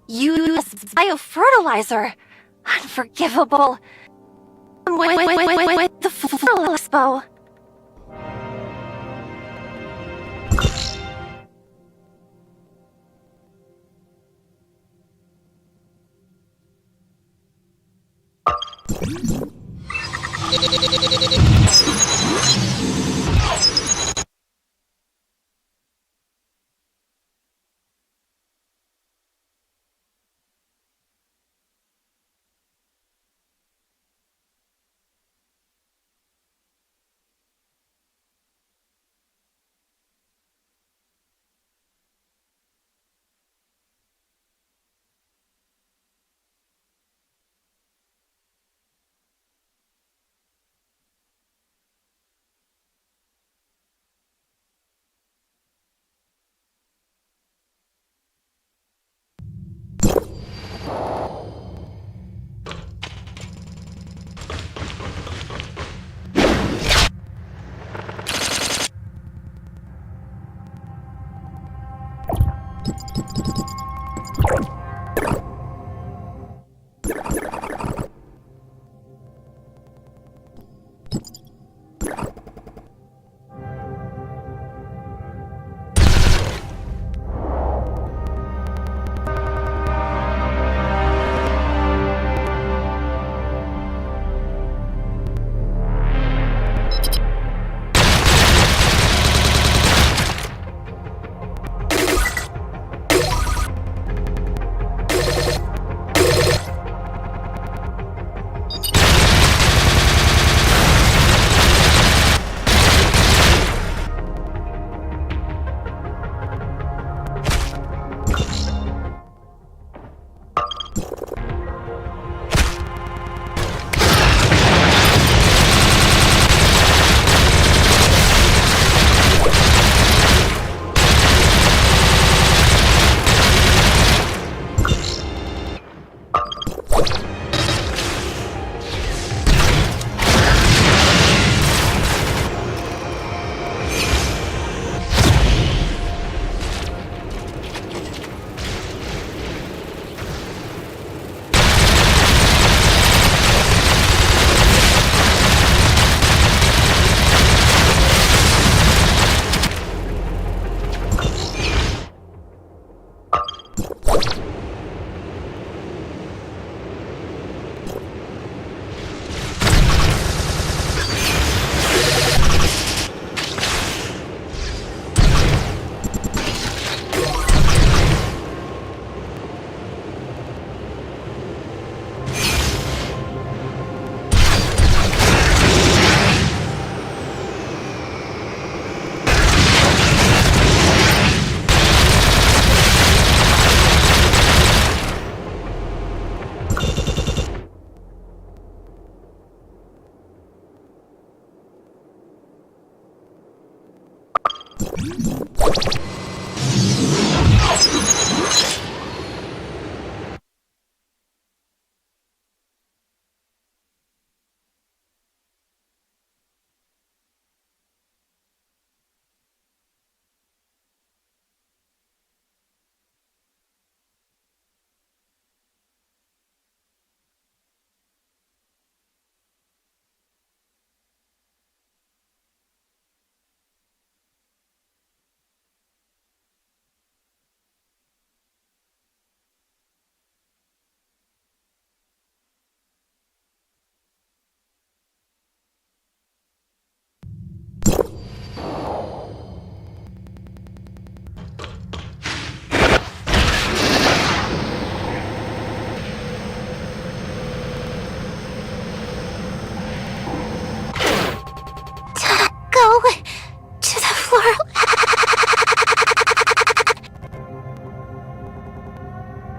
Use biofertilizer. Unforgivable. The Expo.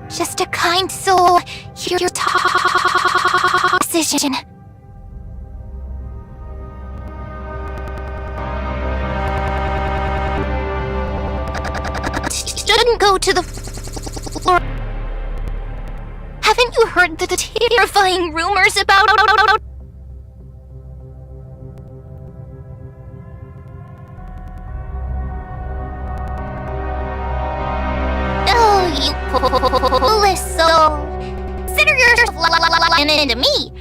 Just a kind soul. Hear your decision. Shouldn't go to the floor. Haven't you heard the terrifying rumors about... Oh, you foolish soul. Consider yourself into me.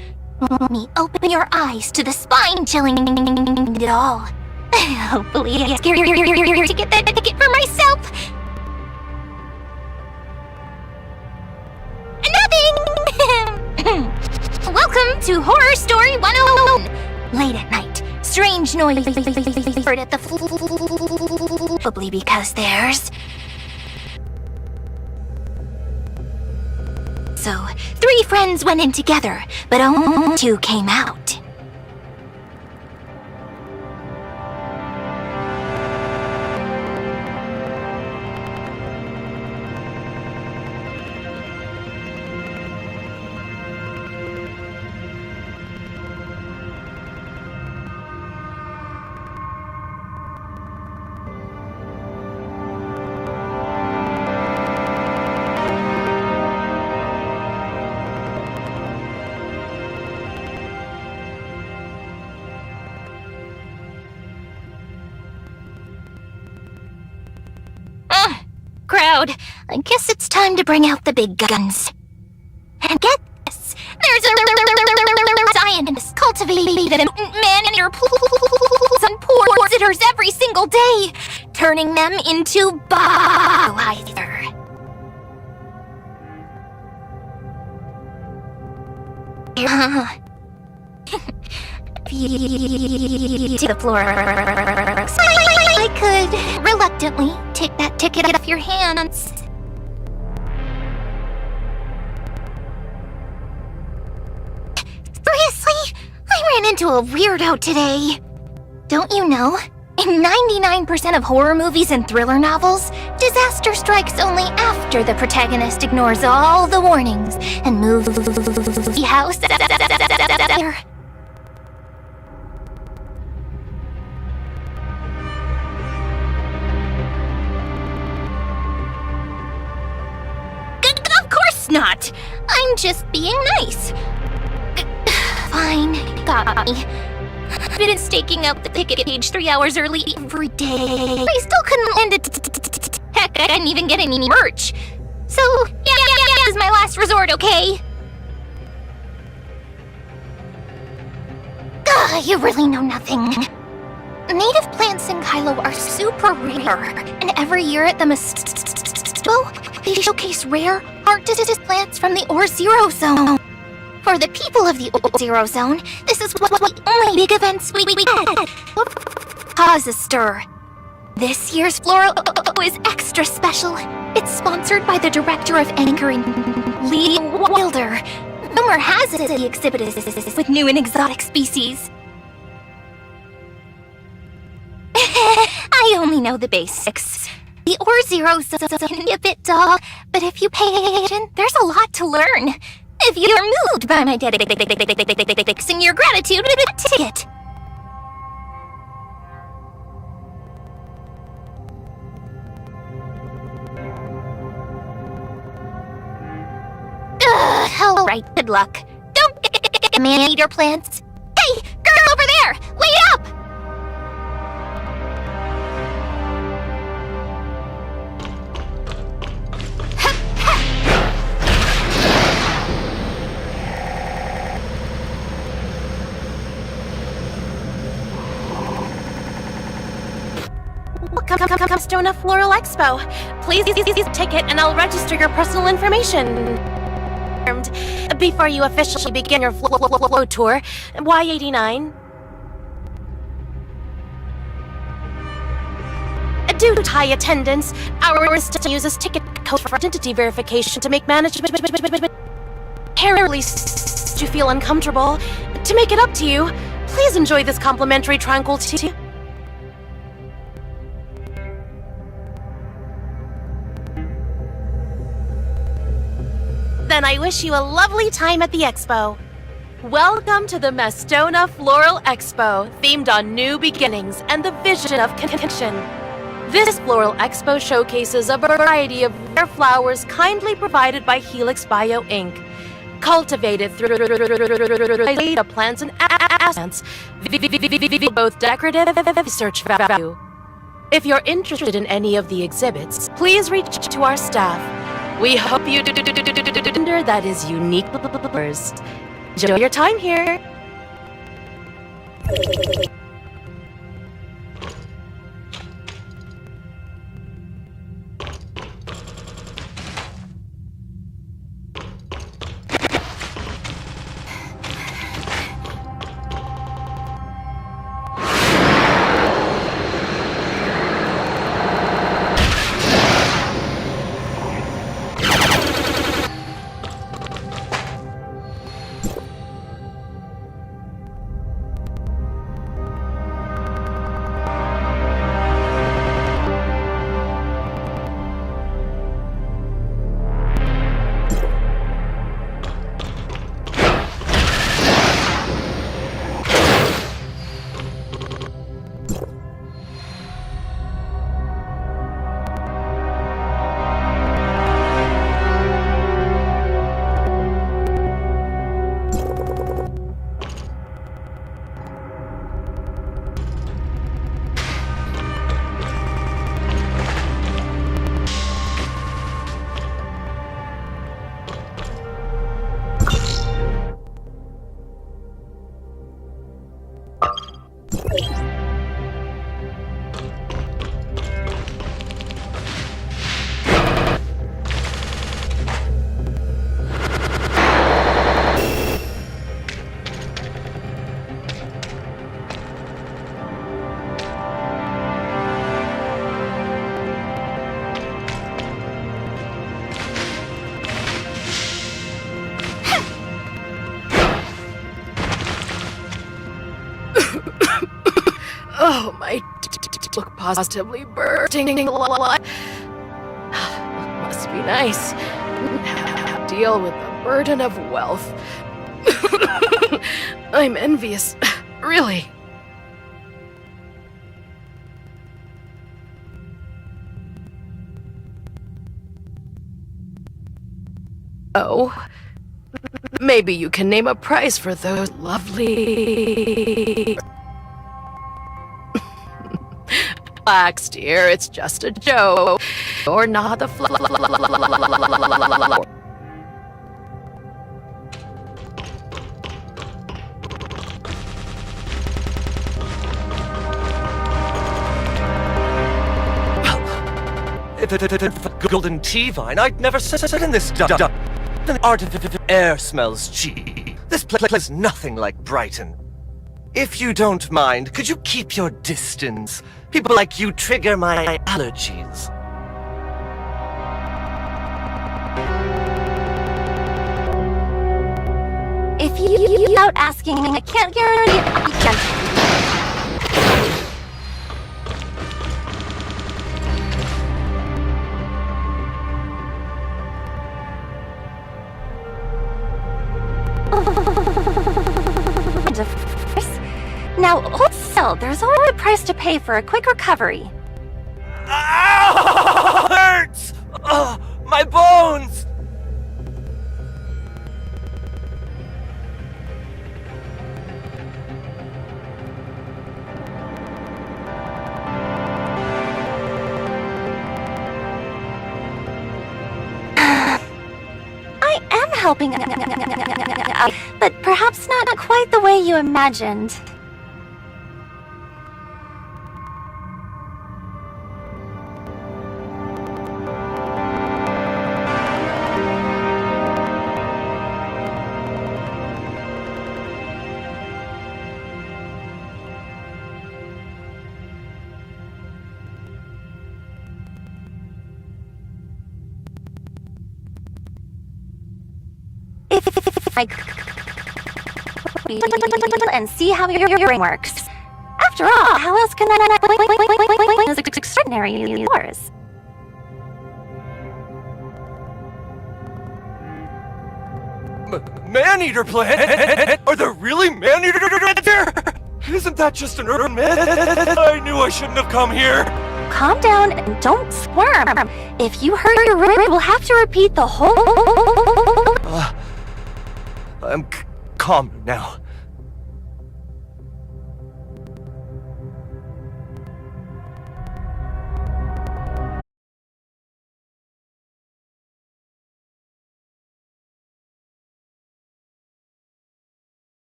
Me open your eyes to the spine-chilling it all. Hopefully I scare to get that ticket for myself. Welcome to Horror Story 101. Late at night, strange noise heard at the floor. Probably because there's... So, 3 friends went in together, but only 2 came out. Crowd, I guess it's time to bring out the big guns. And get this, there's a scientist cultivating a mutant man in your pools and poor visitors every single day, turning them into biohazard. To the floor. I could reluctantly take that ticket out of your hands. Seriously? I ran into a weirdo today. Don't you know? In 99% of horror movies and thriller novels, disaster strikes only after the protagonist ignores all the warnings and moves the house. Not. I'm just being nice. Fine, got me. I've been staking out the ticket page 3 hours early every day. I still couldn't land it. Heck, I didn't even get any merch. So, yeah, this is my last resort, okay? You really know nothing. Native plants in Kylo are super rare, and every year at the they showcase rare, hard-to-diss plants from the Or Zero Zone. For the people of the Or Zero Zone, this is what the only big events we had. Cause a stir. This year's Floral is extra special. It's sponsored by the director of anchoring, Lee Wilder. Rumor has it the exhibit is with new and exotic species. I only know the basics. The Or Zero Zone can be a bit dull, but if you pay attention, there's a lot to learn. If you're moved by my dedication, your gratitude with a ticket. Alright, good luck. Don't man-eater plants. Hey, girl over there! Wait up! Welcome to Stona Floral Expo. Please use a ticket and I'll register your personal information. Before you officially begin your flow tour, Y89. Due to high attendance, our system uses ticket code for identity verification to make management rarely you feel uncomfortable. To make it up to you, please enjoy this complimentary tranquil tea. and I wish you a lovely time at the expo. Welcome to the Mastona Floral Expo, themed on new beginnings and the vision of connection. This Floral Expo showcases a variety of rare flowers kindly provided by Helix Bio Inc., cultivated through plants and plants, both decorative and research value. If you're interested in any of the exhibits, please reach to our staff. We hope you that is unique. Enjoy your time here. Oh, my look positively bursting. Must be nice. Have to deal with the burden of wealth. I'm envious, really. Oh, maybe you can name a price for those lovely... Relax, dear, it's just a joke. You're not the If it for golden tea vine, I'd never sit in this The artificial air smells cheap. This place is nothing like Brighton. If you don't mind, could you keep your distance? People like you trigger my allergies. If you without asking, I can't guarantee it. Now, hold still. There's always a price to pay for a quick recovery. Ow! Hurts! Oh, my bones! I am helping, but perhaps not quite the way you imagined. And see how your brain works. After all, how else can I as extraordinary as yours? Man-eater plant? Are there really man-eater plants here? Isn't that just an urban myth? I knew I shouldn't have come here. Calm down and don't squirm. If you hurt your rib, we'll have to repeat the whole... I'm calm now.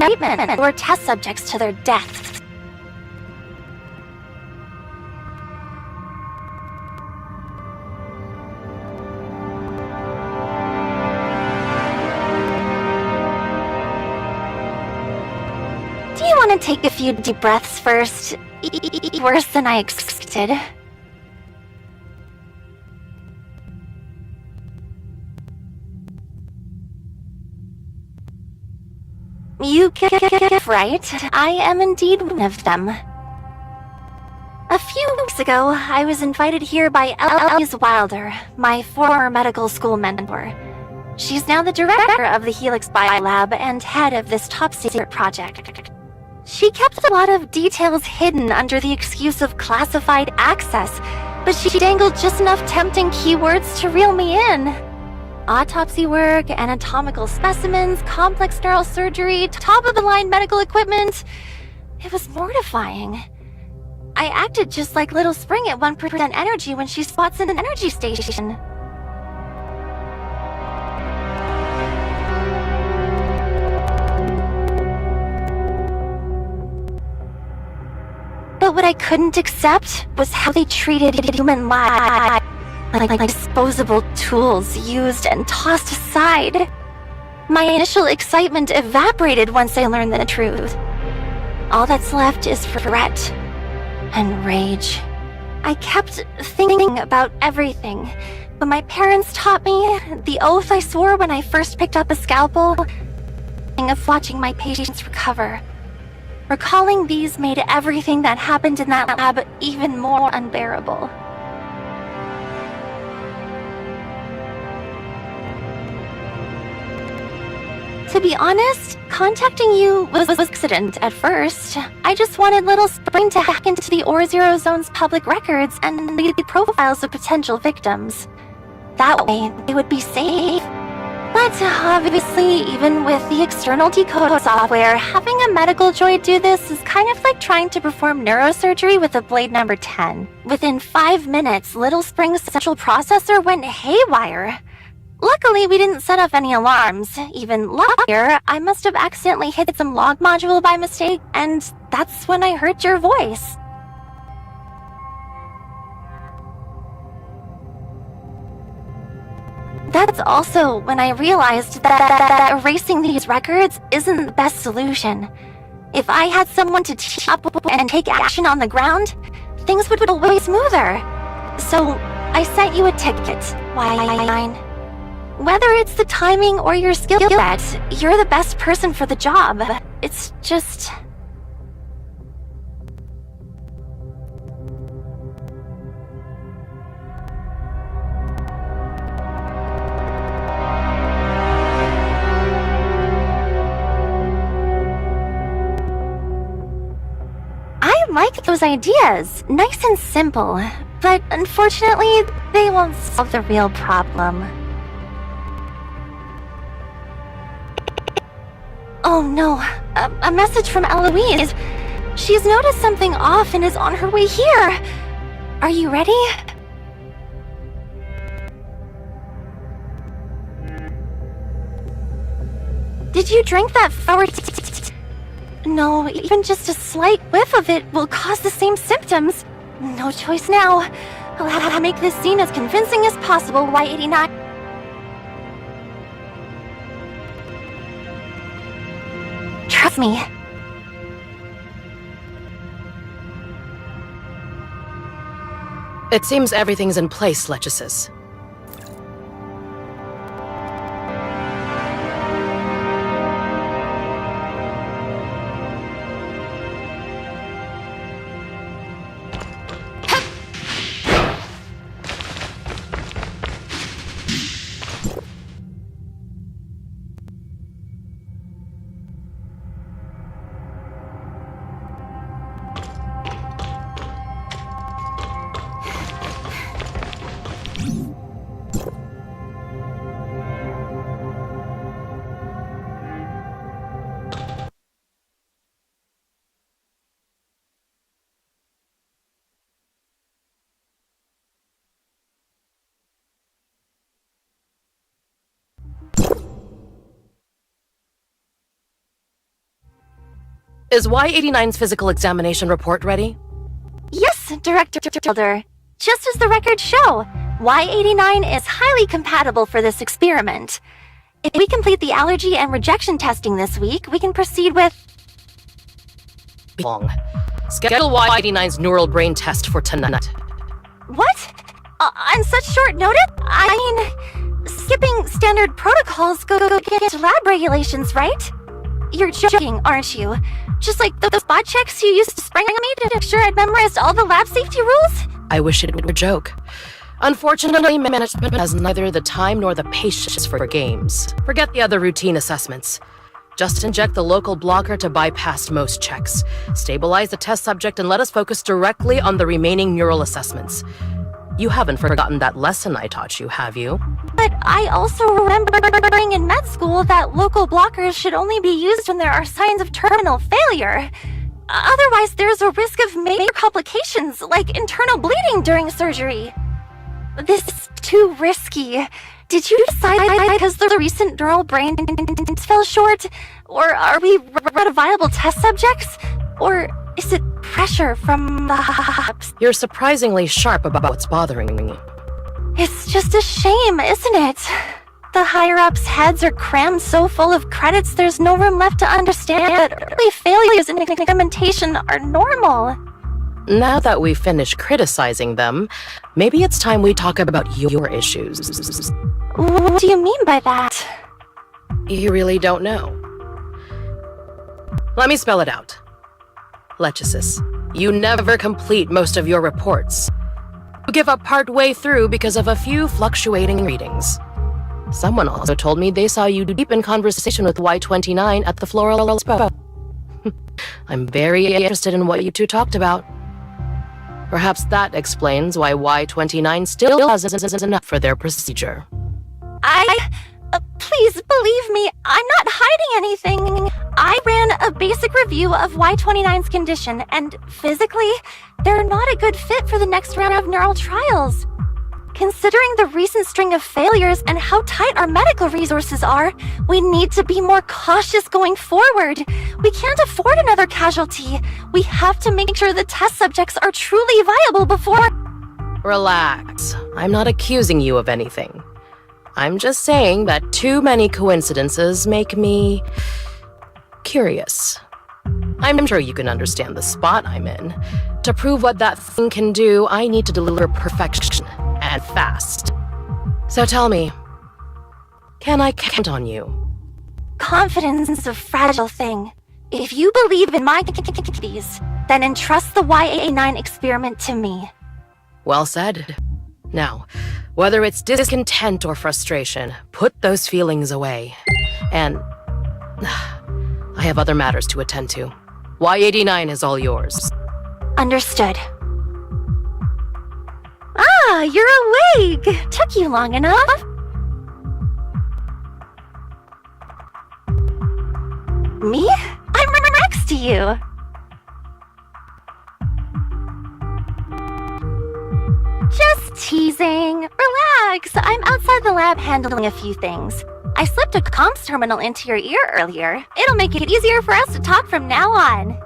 Treatment or test subjects to their deaths. Do you want to take a few deep breaths first? Worse than I expected. You get right. I am indeed one of them. A few weeks ago, I was invited here by Elise Wilder, my former medical school mentor. She's now the director of the Helix Biolab and head of this top-secret project. She kept a lot of details hidden under the excuse of classified access, but she dangled just enough tempting keywords to reel me in. Autopsy work, anatomical specimens, complex neurosurgery, top-of-the-line medical equipment. It was mortifying. I acted just like Little Spring at 1% energy when she spots an energy station. But what I couldn't accept was how they treated human lives. Like disposable tools used and tossed aside. My initial excitement evaporated once I learned the truth. All that's left is regret and rage. I kept thinking about everything, but my parents taught me the oath I swore when I first picked up a scalpel, of watching my patients recover. Recalling these made everything that happened in that lab even more unbearable. To be honest, contacting you was an accident at first. I just wanted Little Spring to hack into the Or Zone's public records and lead the profiles of potential victims. That way, they would be safe. But obviously, even with the external decode software, having a medical droid do this is kind of like trying to perform neurosurgery with a blade number 10. Within 5 minutes, Little Spring's central processor went haywire. Luckily, we didn't set off any alarms. Even luckier, I must have accidentally hit some log module by mistake, and that's when I heard your voice. That's also when I realized that erasing these records isn't the best solution. If I had someone to team up and take action on the ground, things would go way smoother. So, I sent you a ticket, Y9. Whether it's the timing or your skill set, you're the best person for the job. It's just... I like those ideas. Nice and simple. But unfortunately, they won't solve the real problem. Oh no, a message from Eloise. She's noticed something off and is on her way here. Are you ready? Did you drink that flower? No, even just a slight whiff of it will cause the same symptoms. No choice now. I'll have to make this scene as convincing as possible, Y89. Trust me. It seems everything's in place, Lechesis. Is Y89's physical examination report ready? Yes, Director Elder. Just as the records show, Y89 is highly compatible for this experiment. If we complete the allergy and rejection testing this week, we can proceed with... Long. Schedule Y89's neural brain test for tonight. What? On such short notice? I mean, skipping standard protocols go against lab regulations, right? You're joking, aren't you? Just like those spot checks you used to spring on me to make sure I'd memorized all the lab safety rules? I wish it were a joke. Unfortunately, management has neither the time nor the patience for games. Forget the other routine assessments. Just inject the local blocker to bypass most checks. Stabilize the test subject and let us focus directly on the remaining neural assessments. You haven't forgotten that lesson I taught you, have you? But I also remember in med school that local blockers should only be used when there are signs of terminal failure. Otherwise, there's a risk of major complications, like internal bleeding during surgery. This is too risky. Did you decide because the recent neural brain fell short? Or are we viable test subjects? Or is it pressure from the hubs? You're surprisingly sharp about what's bothering me. It's just a shame, isn't it? The higher-ups' heads are crammed so full of credits there's no room left to understand that early failures in implementation are normal. Now that we've finished criticizing them, maybe it's time we talk about your issues. What do you mean by that? You really don't know. Let me spell it out. Lechesis, you never complete most of your reports. You give up part way through because of a few fluctuating readings. Someone also told me they saw you deep in conversation with Y29 at the floral spa. I'm very interested in what you two talked about. Perhaps that explains why Y29 still hasn't enough for their procedure. Please believe me, I'm not hiding anything. I ran a basic review of Y29's condition, and physically, they're not a good fit for the next round of neural trials. Considering the recent string of failures and how tight our medical resources are, we need to be more cautious going forward. We can't afford another casualty. We have to make sure the test subjects are truly viable before... Relax. I'm not accusing you of anything. I'm just saying that too many coincidences make me... curious. I'm sure you can understand the spot I'm in. To prove what that thing can do, I need to deliver perfection, and fast. So tell me, can I count on you? Confidence is a fragile thing. If you believe in my capabilities, then entrust the YA9 experiment to me. Well said. Now, whether it's discontent or frustration, put those feelings away. And I have other matters to attend to. Y89 is all yours. Understood. Ah, you're awake! Took you long enough. Me? I'm next to you. Just teasing. Relax. I'm outside the lab handling a few things. I slipped a comms terminal into your ear earlier. It'll make it easier for us to talk from now on.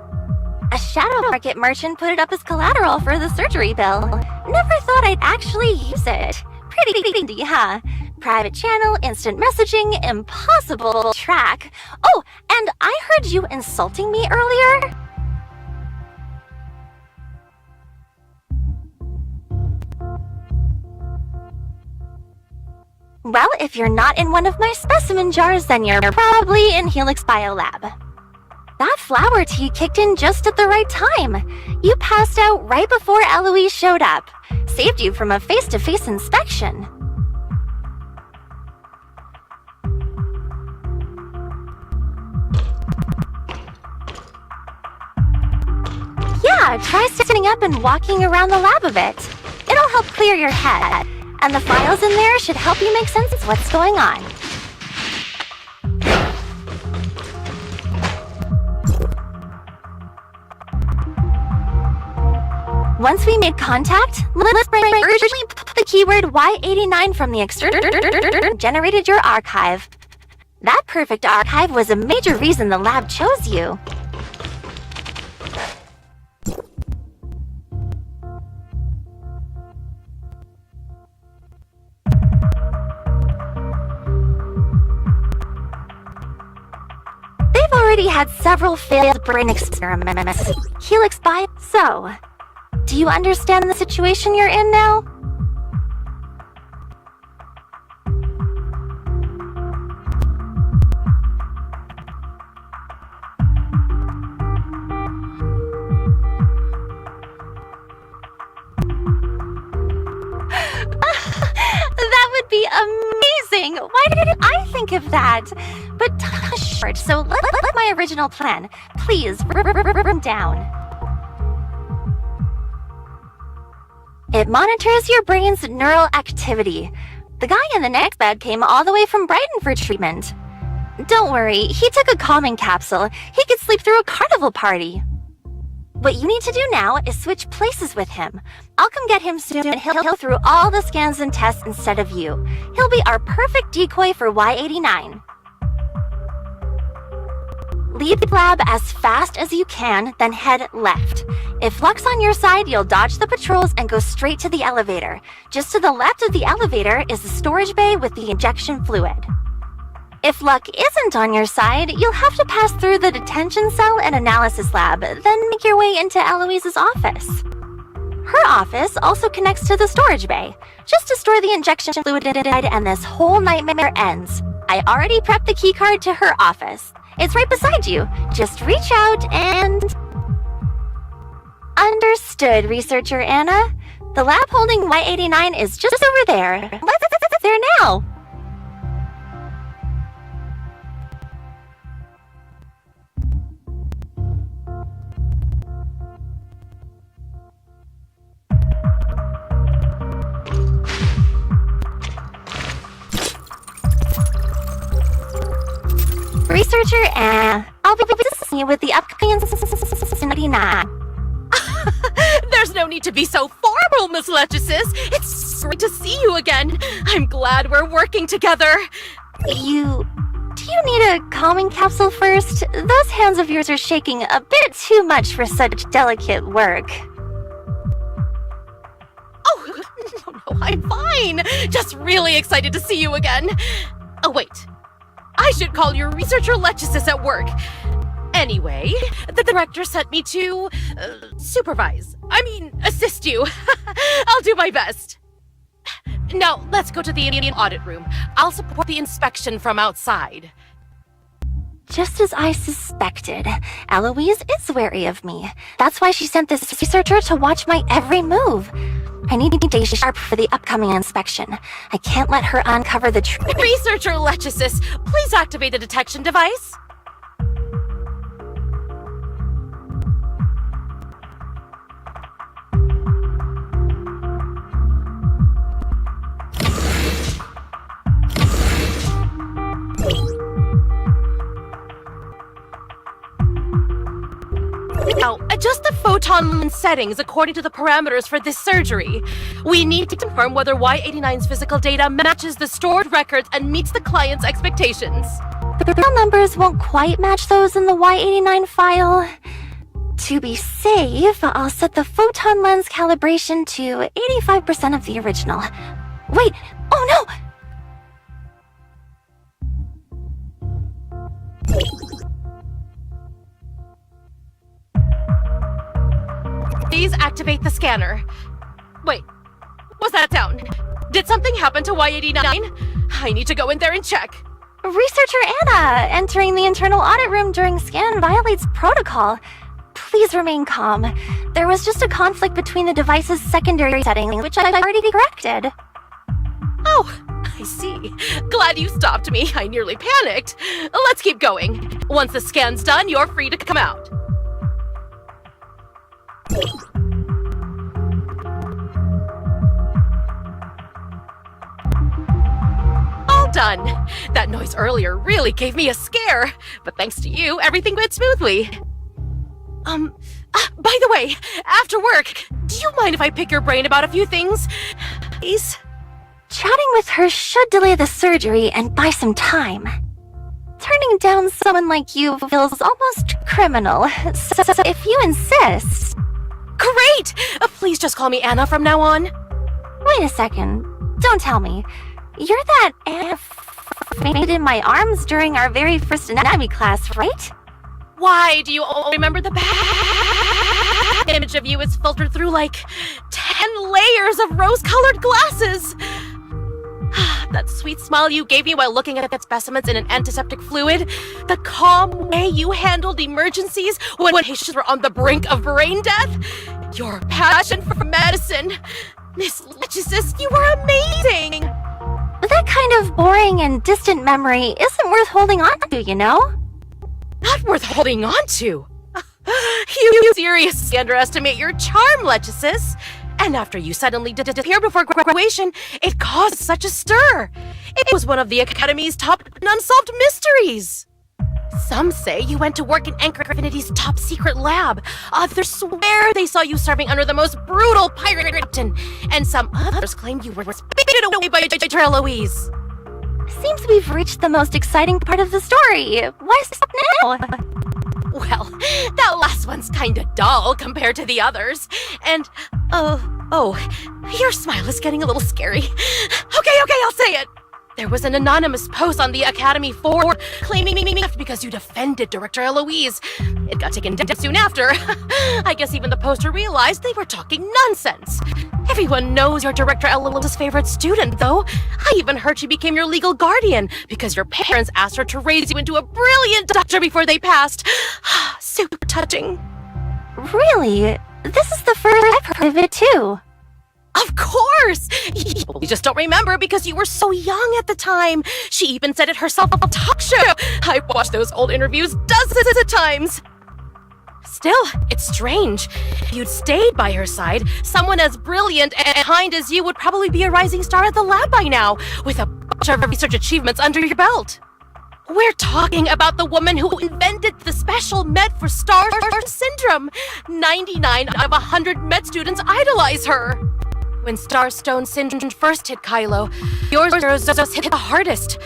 A shadow market merchant put it up as collateral for the surgery bill. Never thought I'd actually use it. Pretty, huh? Private channel, instant messaging, impossible to track. Oh, and I heard you insulting me earlier. Well, if you're not in one of my specimen jars, then you're probably in Helix Biolab. That flower tea kicked in just at the right time. You passed out right before Eloise showed up. Saved you from a face-to-face inspection. Yeah, try sitting up and walking around the lab a bit. It'll help clear your head. And the files in there should help you make sense of what's going on. Once we made contact, let's urgently put the keyword Y89 from the external generated your archive. That perfect archive was a major reason the lab chose you. already had several failed brain experiments. Helix Bio. So, do you understand the situation you're in now? That would be amazing! Why didn't I think of that? But time is short, so let my original plan. Please, down. It monitors your brain's neural activity. The guy in the next bed came all the way from Brighton for treatment. Don't worry, he took a calming capsule. He could sleep through a carnival party. What you need to do now is switch places with him. I'll come get him soon and he'll go through all the scans and tests instead of you. He'll be our perfect decoy for Y89. Leave the lab as fast as you can, then head left. If luck's on your side, you'll dodge the patrols and go straight to the elevator. Just to the left of the elevator is the storage bay with the injection fluid. If luck isn't on your side, you'll have to pass through the detention cell and analysis lab, then make your way into Eloise's office. Her office also connects to the storage bay, just to store the injection fluid and this whole nightmare ends. I already prepped the keycard to her office. It's right beside you. Just reach out and... Understood, researcher Anna. The lab holding Y89 is just over there. Let's there now. Researcher Anna, I'll be visiting you with the upcoming 99. There's no need to be so formal, Miss Lechesis. It's great to see you again. I'm glad we're working together. Do you need a calming capsule first? Those hands of yours are shaking a bit too much for such delicate work. Oh, no, I'm fine. Just really excited to see you again. Oh, wait. I should call your researcher Lechesis at work. Anyway, the director sent me to assist you. I'll do my best. Now, let's go to the audit room. I'll support the inspection from outside. Just as I suspected, Eloise is wary of me. That's why she sent this researcher to watch my every move. I need to stay sharp for the upcoming inspection. I can't let her uncover the truth. Researcher Lechesis, please activate the detection device. Now, adjust the photon settings according to the parameters for this surgery. We need to confirm whether Y89's physical data matches the stored records and meets the client's expectations. The real numbers won't quite match those in the Y89 file. To be safe, I'll set the photon lens calibration to 85% of the original. Wait! Oh no! Please activate the scanner. Wait, what's that sound? Did something happen to Y89? I need to go in there and check. Researcher Anna, entering the internal audit room during scan violates protocol. Please remain calm. There was just a conflict between the device's secondary settings, which I've already corrected. Oh, I see. Glad you stopped me. I nearly panicked. Let's keep going. Once the scan's done, you're free to come out. All done. That noise earlier really gave me a scare, but thanks to you, everything went smoothly. By the way, after work, do you mind if I pick your brain about a few things? Please? Chatting with her should delay the surgery and buy some time. Turning down someone like you feels almost criminal, so if you insist... Great! Please just call me Anna from now on. Wait a second. Don't tell me. You're that Anna fainted in my arms during our very first anatomy class, right? Why do you only remember the back? Image of you is filtered through like 10 layers of rose-colored glasses. That sweet smile you gave me while looking at specimens in an antiseptic fluid. The calm way you handled emergencies when patients were on the brink of brain death. Your passion for medicine. Miss Lechesis, you were amazing! That kind of boring and distant memory isn't worth holding on to, you know? Not worth holding on to. You seriously underestimate your charm, Lechesis. And after you suddenly disappeared before graduation, it caused such a stir. It was one of the Academy's top unsolved mysteries. Some say you went to work in Anchor Infinity's top secret lab. Others swear they saw you serving under the most brutal pirate captain. And some others claim you were spirited away by Director Eloise. Seems we've reached the most exciting part of the story. Why stop now? Well, that last one's kinda dull compared to the others. And, your smile is getting a little scary. Okay, I'll say it. There was an anonymous post on the Academy forum claiming me because you defended Director Eloise. It got taken down soon after. I guess even the poster realized they were talking nonsense. Everyone knows you're Director Eloise's favorite student, though. I even heard she became your legal guardian because your parents asked her to raise you into a brilliant doctor before they passed. Super touching. Really? This is the first I've heard of it, too. Of course! You just don't remember because you were so young at the time. She even said it herself on a talk show. I've watched those old interviews dozens of times. Still, it's strange. If you'd stayed by her side, someone as brilliant and kind as you would probably be a rising star at the lab by now, with a bunch of research achievements under your belt. We're talking about the woman who invented the special med for Star Syndrome. 99 out of 100 med students idolize her. When Starstone Syndrome first hit Kylo, yours just hit the hardest.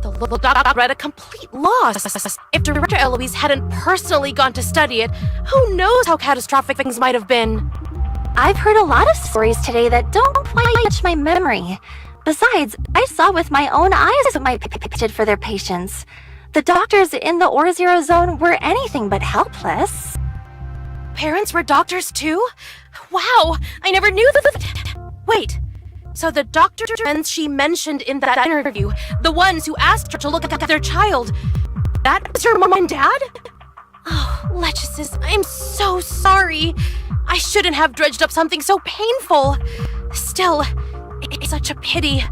The little doctor read a complete loss. If Director Eloise hadn't personally gone to study it, who knows how catastrophic things might have been. I've heard a lot of stories today that don't quite match my memory. Besides, I saw with my own eyes what my did for their patients. The doctors in the Or-Zero Zone were anything but helpless. Parents were doctors too? Wow, I never knew that. Wait, so the doctors she mentioned in that interview, the ones who asked her to look at their child, that was your mom and dad? Oh, Lechesis, I'm so sorry. I shouldn't have dredged up something so painful. Still, it's such a pity.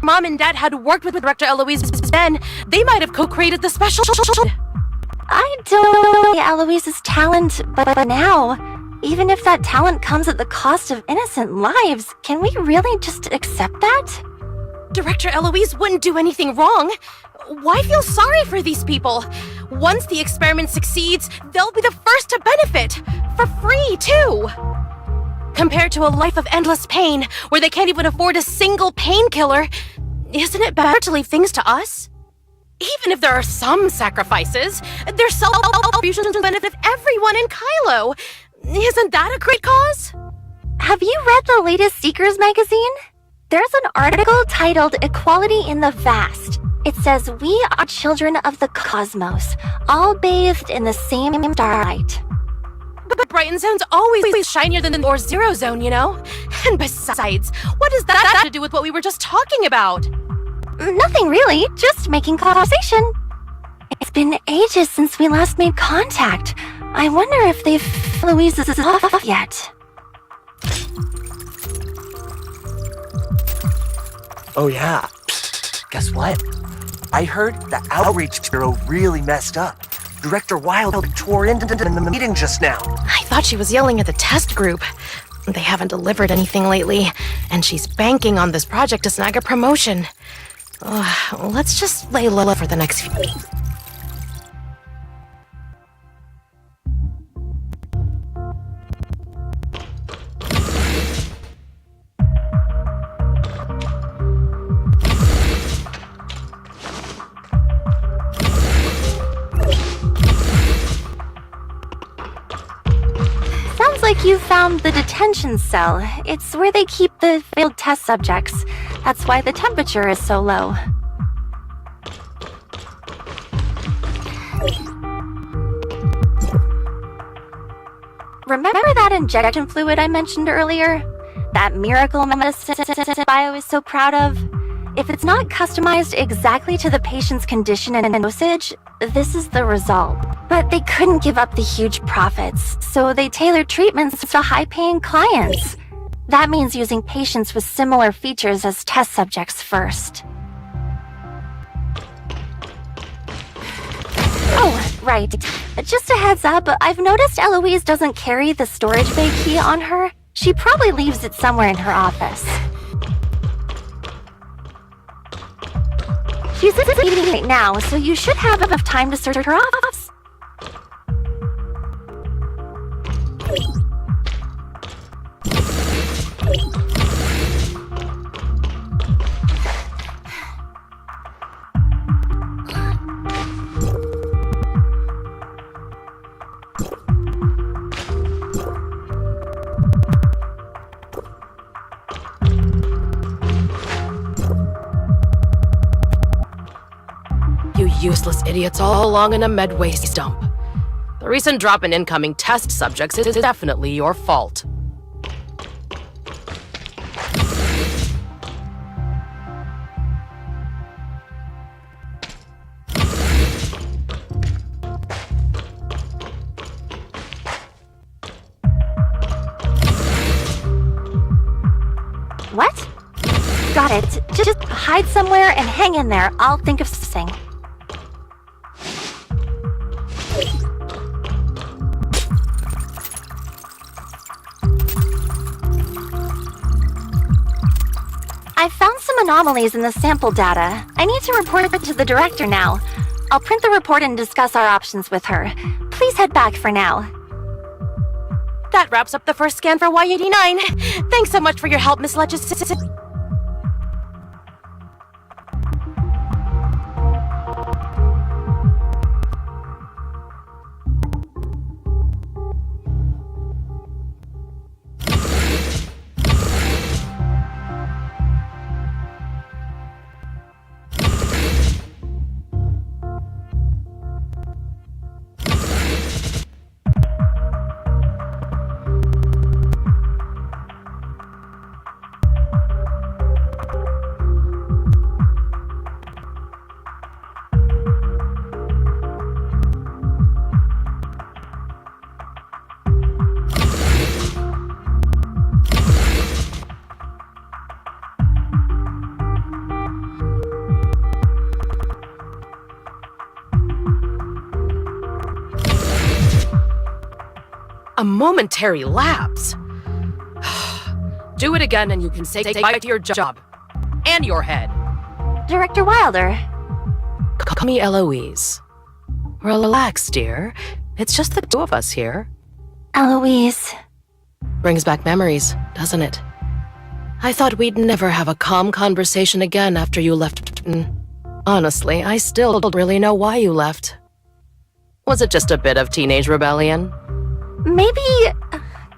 Mom and Dad had worked with Director Eloise then. They might have co-created the special. I don't know Eloise's talent, but now, even if that talent comes at the cost of innocent lives, can we really just accept that? Director Eloise wouldn't do anything wrong. Why feel sorry for these people? Once the experiment succeeds, they'll be the first to benefit. For free, too. Compared to a life of endless pain, where they can't even afford a single painkiller, isn't it better to leave things to us? Even if there are some sacrifices, their self-fusion will benefit everyone in Kylo. Isn't that a great cause? Have you read the latest Seekers magazine? There's an article titled Equality in the Vast. It says, "We are children of the cosmos, all bathed in the same starlight." But Brighton sounds always shinier than the Or-Zero Zone, you know? And besides, what does that have to do with what we were just talking about? Nothing really, just making conversation. It's been ages since we last made contact. I wonder if they've Louise's off yet. Oh yeah. Psst, guess what? I heard the outreach bureau really messed up. Director Wilde tore into the meeting just now. I thought she was yelling at the test group. They haven't delivered anything lately, and she's banking on this project to snag a promotion. Let's just lay low for the next few weeks. Sounds like you found the detention cell. It's where they keep the failed test subjects. That's why the temperature is so low. remember that injection fluid I mentioned earlier? That miracle medicine I was so proud of? If it's not customized exactly to the patient's condition and dosage, this is the result. But they couldn't give up the huge profits, so they tailored treatments to high-paying clients. That means using patients with similar features as test subjects first. Oh, right. Just a heads up, I've noticed Eloise doesn't carry the storage bay key on her. She probably leaves it somewhere in her office. She's in a meeting right now, so you should have enough time to search her office. You useless idiots all along in a med waste dump. The recent drop in incoming test subjects is definitely your fault. What? Got it. Just hide somewhere and hang in there. I'll think of something. I found some anomalies in the sample data. I need to report it to the director now. I'll print the report and discuss our options with her. Please head back for now. That wraps up the first scan for Y89. Thanks so much for your help, Miss Letches. A momentary lapse. Do it again and you can say bye to your job. And your head. Director Wilder. Call me Eloise. Relax, dear. It's just the two of us here. Eloise. Brings back memories, doesn't it? I thought we'd never have a calm conversation again after you left. Honestly, I still don't really know why you left. Was it just a bit of teenage rebellion? Maybe...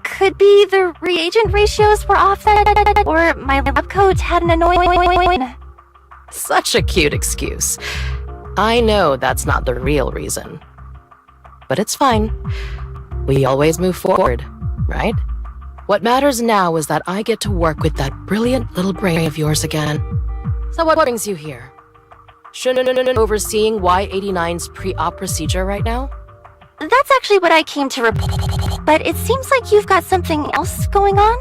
could be the reagent ratios were off that, or my lab coat had an annoying... Such a cute excuse. I know that's not the real reason. But it's fine. We always move forward, right? What matters now is that I get to work with that brilliant little brain of yours again. So what brings you here? Shouldn't overseeing Y89's pre-op procedure right now? That's actually what I came to report, but it seems like you've got something else going on?